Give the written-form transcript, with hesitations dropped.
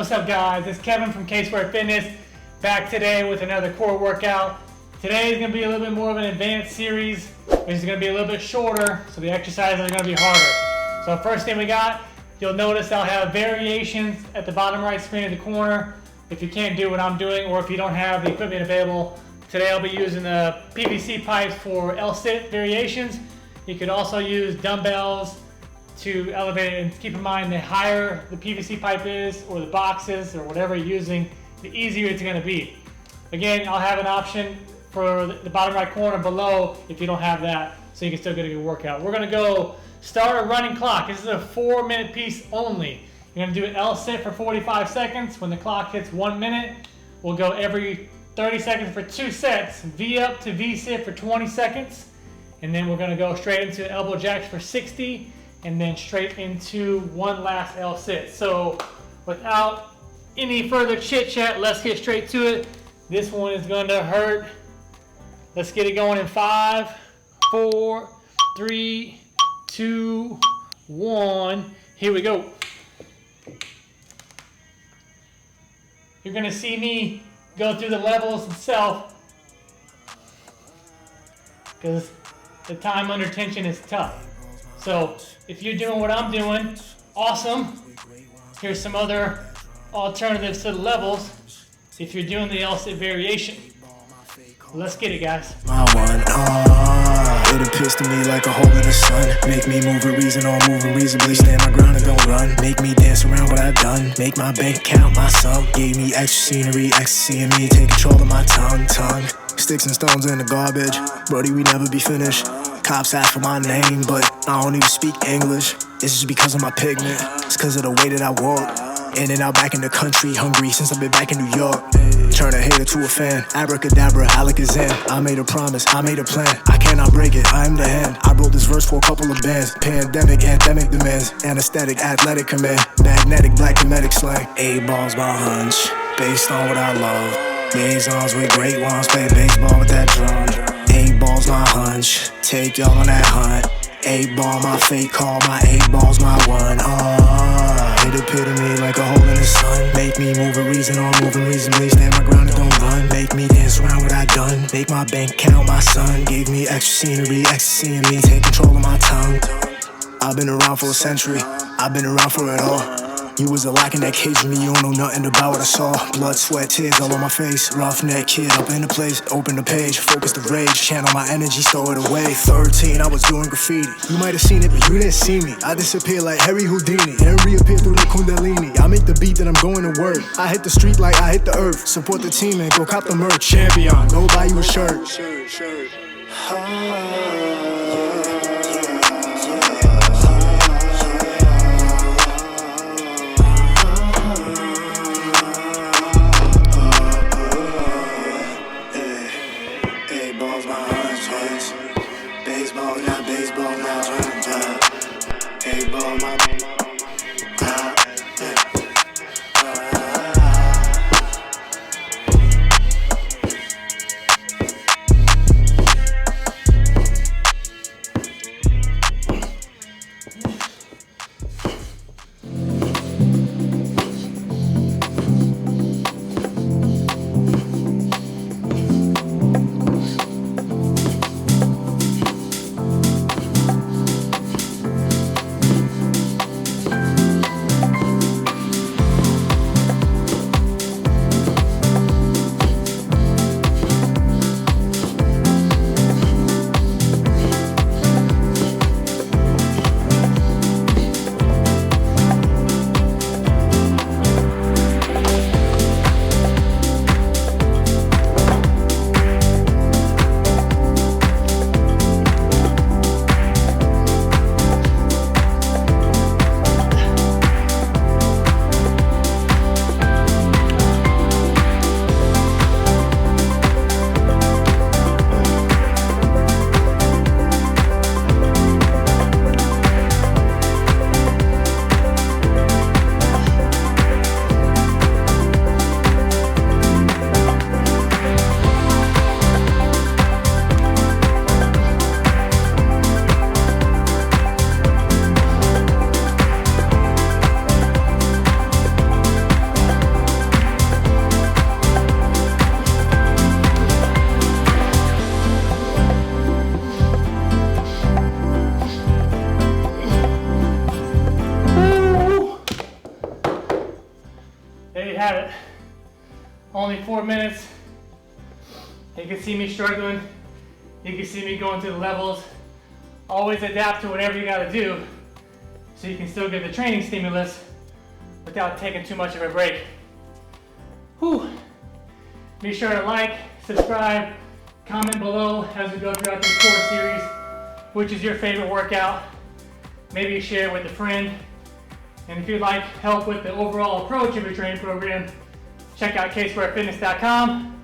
What's up guys, it's Kevin from K-Square Fitness, back today with another core workout. Today is going to be a little bit more of an advanced series, which is going to be a little bit shorter, so the exercises are going to be harder. So first thing we got, you'll notice I'll have variations at the bottom right screen in the corner. If you can't do what I'm doing, or if you don't have the equipment available, today I'll be using the PVC pipes for L-sit variations. You could also use dumbbells to elevate it, and keep in mind the higher the PVC pipe is, or the boxes, or whatever you're using, the easier it's going to be. Again, I'll have an option for the bottom right corner below if you don't have that, so you can still get a good workout. We're going to go start a running clock. This is a 4-minute piece only. You're going to do an L-sit for 45 seconds. When the clock hits 1 minute, we'll go every 30 seconds for 2 sets, V up to V sit for 20 seconds, and then we're going to go straight into elbow jacks for 60, and then straight into one last L-sit. So without any further chit chat, let's get straight to it. This one is going to hurt. Let's get it going in 5, 4, 3, 2, 1. Here we go. You're going to see me go through the levels itself, because the time under tension is tough. So if you're doing what I'm doing, awesome. Here's some other alternatives to the levels if you're doing the L-sit variation. Let's get it, guys. My one, it appears to me like a hole in the sun. Make me move with reason or move reasonably. Stand my ground and don't run. Make me dance around what I've done. Make my bank count my sum. Gave me extra scenery, ecstasy in me. Take control of my tongue. Sticks and stones in the garbage. Brody, we never be finished. Cops ask for my name, but I don't even speak English. It's just because of my pigment. It's because of the way that I walk. In and out back in the country, hungry since I've been back in New York. Turn a hater to a fan, abracadabra, alakazam. I made a promise, I made a plan. I cannot break it, I am the hand. I wrote this verse for a couple of bands. Pandemic, anthemic demands. Anesthetic, athletic command. Magnetic, black comedic slang. 8 balls by hunch, based on what I love. Liaisons with great ones, play baseball with that drum. 8 balls my hunch, take y'all on that hunt. 8 ball my fake call, my 8 balls my one. It appear to me like a hole in the sun. Make me move a reason or move reasonably. Stand my ground and don't run. Make me dance around what I done. Make my bank count my son. Gave me extra scenery, ecstasy in me. Take control of my tongue. I've been around for a century. I've been around for it all. You was a lock in that cage with me, you don't know nothing about what I saw. Blood, sweat, tears all on my face. Roughneck kid up in the place. Open the page, focus the rage. Channel my energy, store it away. 13, I was doing graffiti. You might have seen it, but you didn't see me. I disappear like Harry Houdini and reappear through the Kundalini. I make the beat that I'm going to work. I hit the street like I hit the earth. Support the team and go cop the merch. Champion, go buy you a shirt. Baseball, not baseball, not drum. 8 ball, my have it. Only 4 minutes. You can see me struggling. You can see me going through the levels. Always adapt to whatever you gotta do so you can still get the training stimulus without taking too much of a break. Whew. Be sure to like, subscribe, comment below as we go throughout this core series, which is your favorite workout. Maybe share it with a friend. And if you'd like help with the overall approach of your training program, check out ksquarefitness.com.